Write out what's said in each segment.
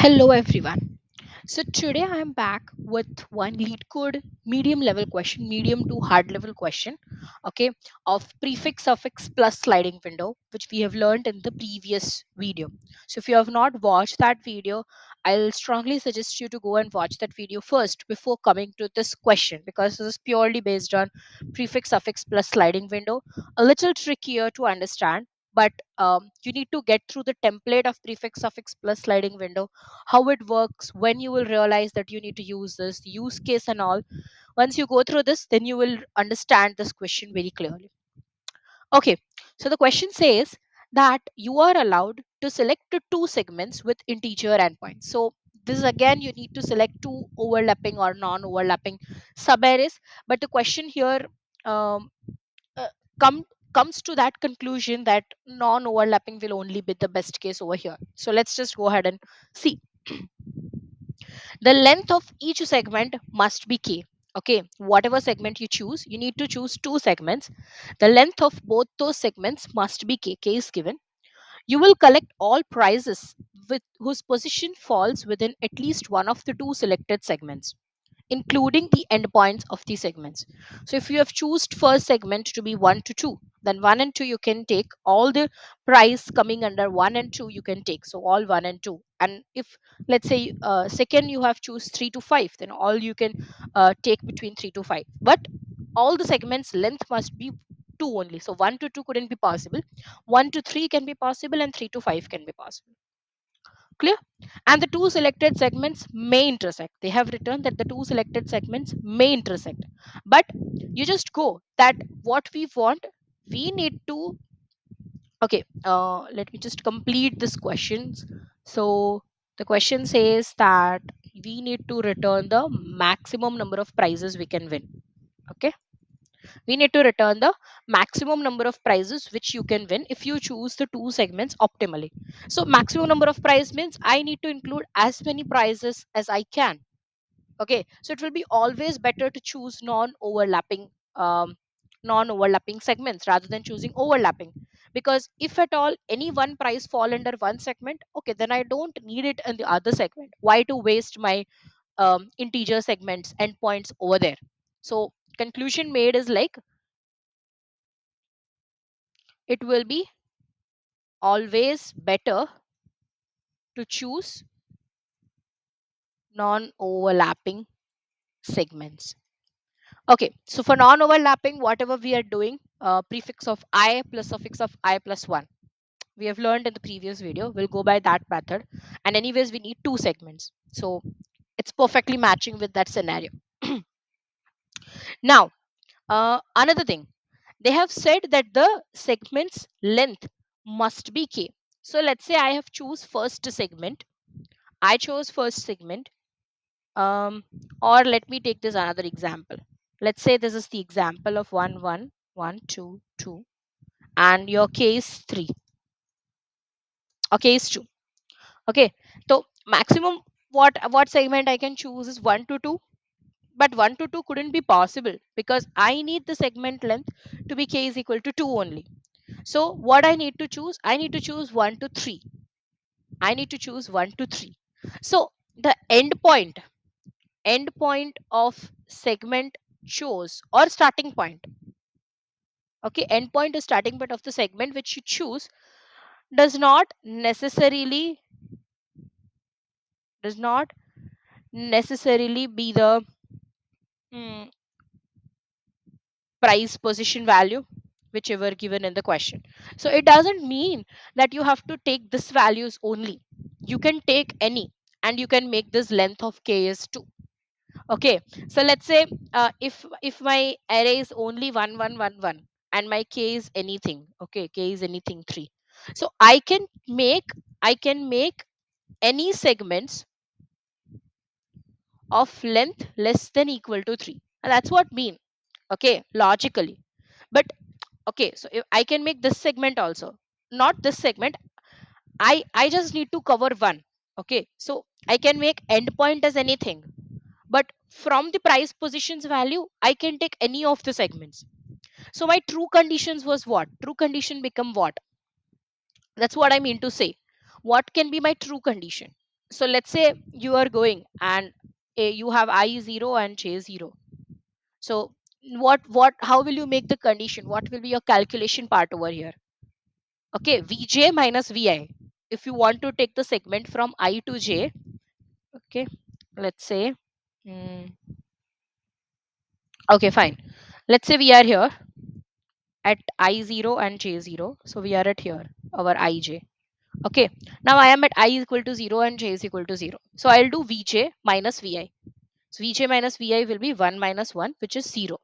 Hello everyone. So today I am back with one lead code medium level question, medium to hard level question, okay, of prefix, suffix plus sliding window, which we have learned in the previous video. So if you have not watched that video, I'll strongly suggest you to go and watch that video first before coming to this question because this is purely based on prefix, suffix plus sliding window, a little trickier to understand. But you need to get through the template of prefix, suffix plus sliding window, how it works, when you will realize that you need to use this use case and all. Once you go through this, then you will understand this question very clearly. Okay, so the question says that you are allowed to select the two segments with integer endpoints. So this is again, you need to select two overlapping or non-overlapping subarrays, but the question here um, uh, come comes to that conclusion that non-overlapping will only be the best case over here. So let's just go ahead and see. The length of each segment must be k. Okay, whatever segment you choose, you need to choose two segments. The length of both those segments must be k. K is given. You will collect all prices with whose position falls within at least one of the two selected segments, including the endpoints of the segments. So if you have chosen first segment to be 1 to 2, then 1 and 2 you can take all the price coming under 1 and 2 you can take. So all 1 and 2. And if let's say second you have choose 3 to 5, then all you can take between 3 to 5. But all the segments length must be 2 only. So 1 to 2 couldn't be possible. 1 to 3 can be possible and 3 to 5 can be possible. Clear? And the two selected segments may intersect. They have written that the two selected segments may intersect. But you just go that what we want, we need to. Okay, let me just complete this questions. So the question says that we need to return the maximum number of prizes we can win. Okay, we need to return the maximum number of prizes which you can win if you choose the two segments optimally. So maximum number of prize means I need to include as many prizes as I can. Okay, so it will be always better to choose um, non-overlapping segments rather than choosing overlapping, because if at all any one prize fall under one segment, okay, then I don't need it in the other segment. Why to waste my integer segments endpoints over there? So conclusion made is like, it will be always better to choose non-overlapping segments. Okay, so for non-overlapping, whatever we are doing, prefix of I plus suffix of I plus 1. We have learned in the previous video. We'll go by that method. And anyways, we need two segments. So it's perfectly matching with that scenario. Now, another thing, they have said that the segment's length must be k. So let's say I have choose first segment. I chose first segment. Um, or let me take this another example. Let's say this is the example of 1 1 1 2 2, and your case 3 or case 2. Okay, so maximum what segment I can choose is 1 to 2, but 1 to 2 couldn't be possible because I need the segment length to be k is equal to 2 only. So what I need to choose, I need to choose 1 to 3. I need to choose 1 to 3. So the endpoint of segment chose, or starting point, okay, endpoint is starting point of the segment which you choose, does not necessarily does not necessarily be the mm, price position value whichever given in the question. So it doesn't mean that you have to take this values only. You can take any, and you can make this length of k is 2. Okay, so let's say if my array is only 1111 and my k is anything, okay, k is anything 3, so I can make any segments of length less than equal to 3, and that's what mean, okay, logically. But okay, so if I can make this segment also, not this segment, I just need to cover one. Okay, so I can make endpoint as anything, but from the price positions value I can take any of the segments. So my true conditions was what? True condition become what? That's what I mean to say. What can be my true condition? So let's say you are going and you have I0 and J0. So what how will you make the condition? What will be your calculation part over here? Okay, Vj minus Vi. If you want to take the segment from I to J, okay, let's say, mm, okay, fine. Let's say we are here at I0 and J0. So we are at here, our Ij. Okay, now I am at I is equal to 0 and J is equal to 0. So I'll do Vj minus Vi. So Vj minus Vi will be 1 minus 1, which is 0.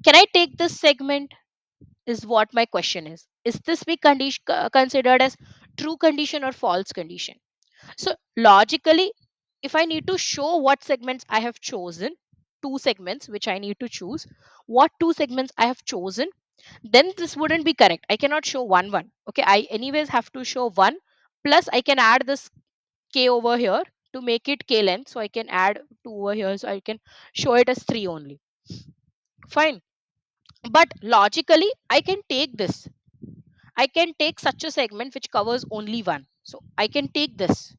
Can I take this segment? Is what my question is. Is this be considered as true condition or false condition? So logically, if I need to show what segments I have chosen, two segments which I need to choose, what two segments I have chosen, then this wouldn't be correct. I cannot show one. Okay, I anyways have to show one, plus I can add this k over here to make it k length. So I can add 2 over here. So I can show it as 3 only. Fine. But logically, I can take this. I can take such a segment which covers only one. So I can take this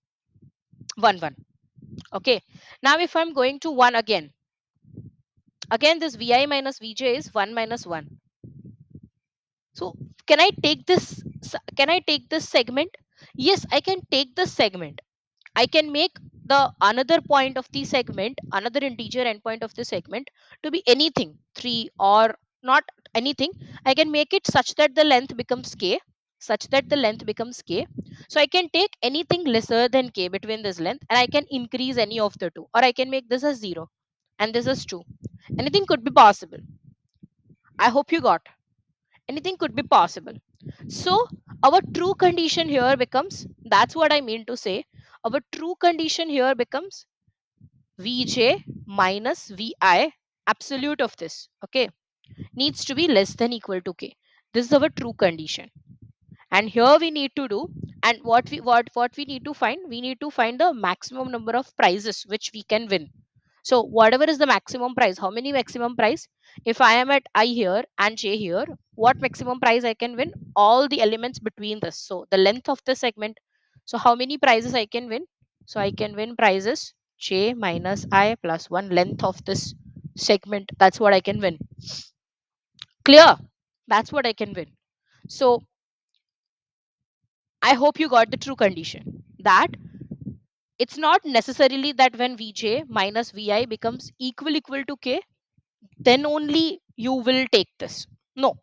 1. Okay. Now if I'm going to 1 again this Vi minus Vj is 1 minus 1. So can I take this segment? Yes, I can take this segment. I can make the another point of the segment, another integer endpoint of the segment to be anything, 3 or not anything. I can make it such that the length becomes k, such that the length becomes k. So I can take anything lesser than k between this length and I can increase any of the two, or I can make this as 0 and this is 2. Anything could be possible. I hope you got. Anything could be possible. So our true condition here becomes, that's what I mean to say. Our true condition here becomes Vj minus Vi absolute of this, okay, needs to be less than equal to k. This is our true condition. And here we need to do, and what we need to find, we need to find the maximum number of prizes which we can win. So whatever is the maximum price, how many maximum price? If I am at I here and J here, what maximum price I can win? All the elements between this. So the length of the segment. So how many prizes I can win? So I can win prizes J minus I plus 1 length of this segment. That's what I can win. Clear? That's what I can win. So I hope you got the true condition. That it's not necessarily that when Vj minus Vi becomes equal to k, then only you will take this. No,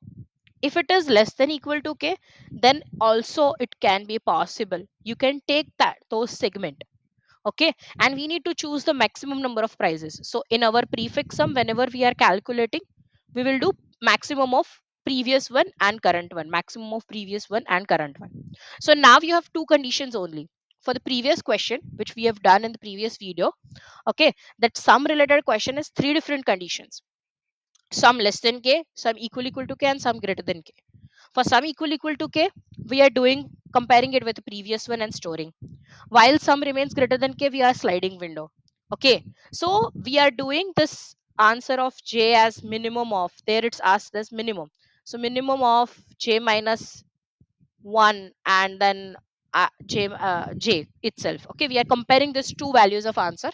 if it is less than equal to k, then also it can be possible. You can take that those segment. Okay, and we need to choose the maximum number of prices. So in our prefix sum, whenever we are calculating, we will do maximum of previous one and current one, maximum of previous one and current one. So now you have two conditions only for the previous question which we have done in the previous video. Okay, that sum related question is three different conditions: some less than k, some equal to k, and some greater than k. For some equal to k, we are doing comparing it with the previous one and storing. While some remains greater than k, we are sliding window. Okay, so we are doing this answer of j as minimum of, there it's asked as minimum. So minimum of j minus 1 and then j itself. Okay, we are comparing these two values of answer.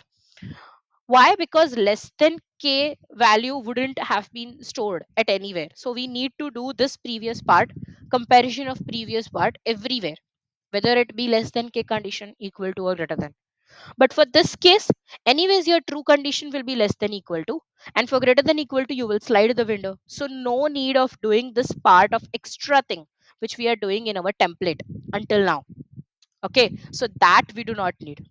Why? Because less than k value wouldn't have been stored at anywhere. So we need to do this previous part, comparison of previous part everywhere, whether it be less than k condition, equal to or greater than. But for this case, anyways, your true condition will be less than equal to, and for greater than equal to, you will slide the window. So no need of doing this part of extra thing which we are doing in our template until now. Okay, so that we do not need.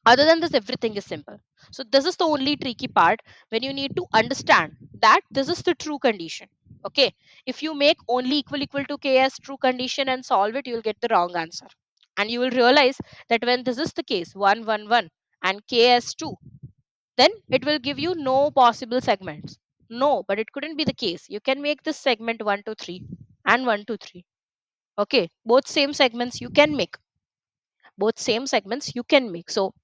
Other than this, everything is simple. So this is the only tricky part, when you need to understand that this is the true condition. Okay, if you make only equal to k as true condition and solve it, you will get the wrong answer. And you will realize that when this is the case, 1 1 1 and k as 2, then it will give you no possible segments. No, but it couldn't be the case. You can make this segment 1 to 3 and 1 to 3. Okay, both same segments you can make. Both same segments you can make. So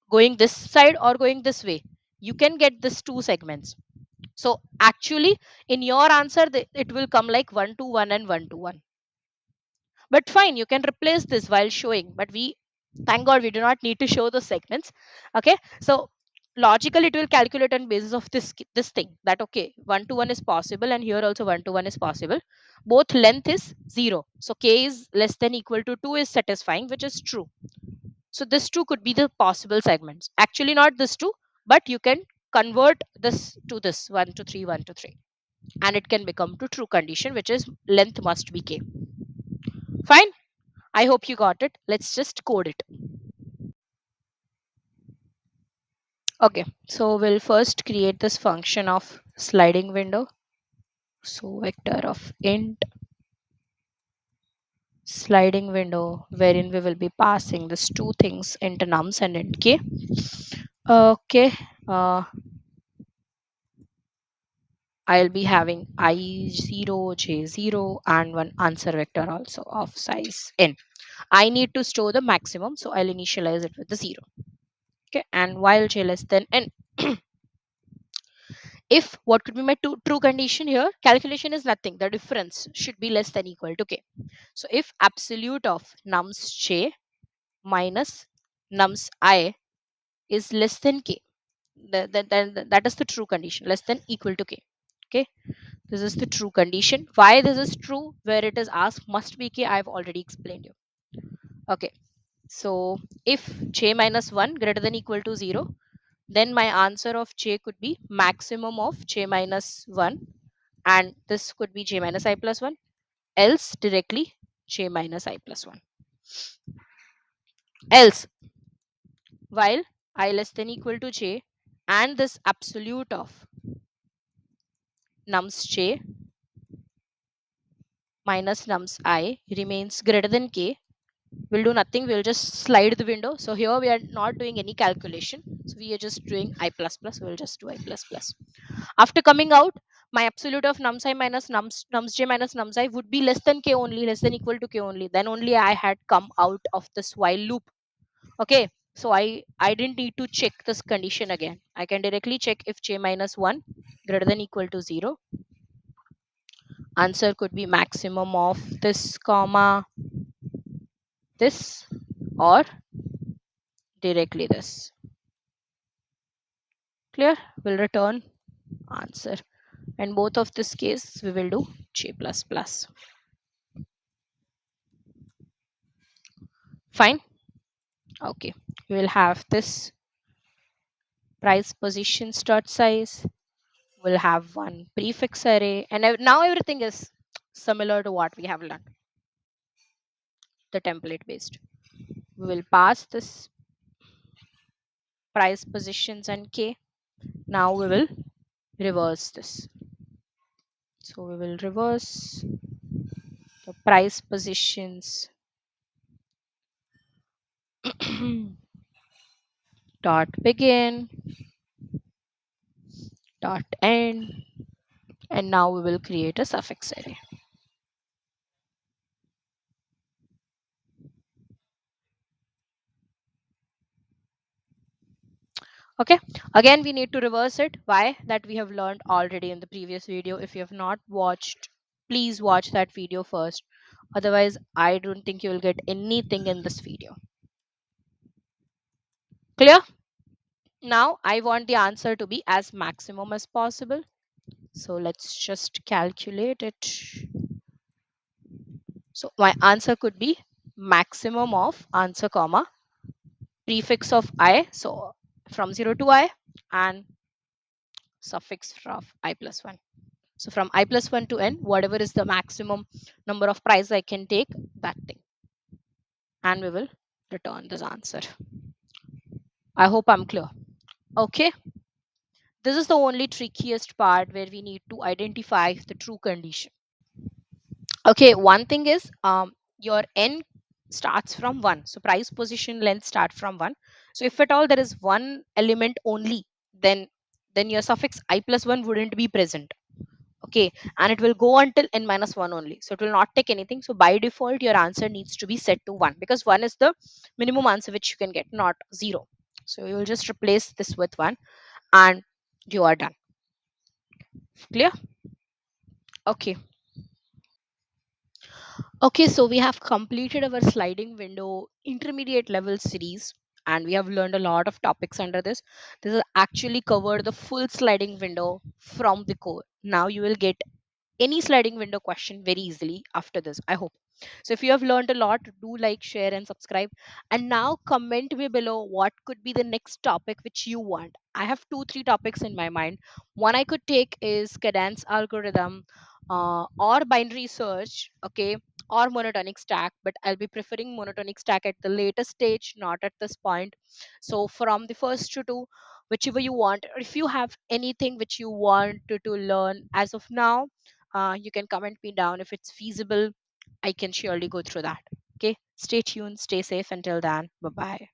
going this side or going this way, you can get this two segments. So actually in your answer, it will come like 1 to 1 and 1 to 1. But fine, you can replace this while showing, but we Thank God we do not need to show those segments. Okay, so logically it will calculate on basis of this thing, that okay, one to one is possible and here also one to one is possible. Both length is 0, so k is less than equal to 2 is satisfying, which is true. So this two could be the possible segments. Actually not this two, but you can convert this to this 1 to 3, 1 to 3, and it can become to true condition, which is length must be k. Fine. I hope you got it. Let's just code it. Okay, so we'll first create this function of sliding window. So vector of int sliding window, wherein we will be passing these two things, int nums and int k. Okay, uh, I'll be having I0, J0 and one answer vector also of size n. I need to store the maximum, so I'll initialize it with the 0. Okay, and while j less than n, if what could be my true condition here, calculation is nothing, the difference should be less than equal to k. So if absolute of nums j minus nums I is less than k, that is the true condition, less than equal to k. Okay, this is the true condition. Why this is true, where it is asked must be k, I've already explained you. Okay, so if j minus 1 greater than equal to 0, then my answer of j could be maximum of j minus 1, and this could be j minus I plus 1, else directly j minus I plus 1. Else, while I less than equal to j and this absolute of nums j minus nums I remains greater than k, we'll do nothing, we'll just slide the window. So here we are not doing any calculation, so we are just doing I plus plus, we'll just do I plus plus. After coming out, my absolute of nums I minus nums j minus nums I would be less than k only, less than equal to k only, then only I had come out of this while loop. Okay, so I didn't need to check this condition again, I can directly check if j minus 1 greater than equal to 0, answer could be maximum of this comma this, or directly this. Clear? Will return answer, and both of this case we will do j plus plus. Fine. Okay, we will have this price positions dot size, we'll have one prefix array, and now everything is similar to what we have learned, the template based. We will pass this price positions and k. Now we will reverse this, so we will reverse the price positions dot begin dot end, and now we will create a suffix array. Okay, again we need to reverse it. Why? That we have learned already in the previous video. If you have not watched, please watch that video first, otherwise I don't think you will get anything in this video. Clear? Now I want the answer to be as maximum as possible, so let's just calculate it. So my answer could be maximum of answer comma prefix of I, so from 0 to I, and suffix of I plus 1. So from I plus 1 to n, whatever is the maximum number of price I can take, that thing. And we will return this answer. I hope I'm clear. Okay. This is the only trickiest part where we need to identify the true condition. Okay, one thing is your n starts from 1. So price position length start from 1. So if at all there is one element only, then your suffix I plus 1 wouldn't be present. Okay, and it will go until n minus 1 only, so it will not take anything. So by default your answer needs to be set to 1, because 1 is the minimum answer which you can get, not 0. So you will just replace this with 1 and you are done. Clear? Okay, Okay, so we have completed our sliding window intermediate level series, and we have learned a lot of topics under this. This has actually covered the full sliding window from the core. Now you will get any sliding window question very easily after this, I hope. So if you have learned a lot, do like, share, and subscribe. And now comment me below what could be the next topic which you want. I have 2 3 topics in my mind. One I could take is cadence algorithm, or binary search, okay, or monotonic stack, but I'll be preferring monotonic stack at the later stage, not at this point. So from the first to two, whichever you want, or if you have anything which you want to learn as of now, you can comment me down. If it's feasible, I can surely go through that. Okay, stay tuned, stay safe. Until then, bye bye.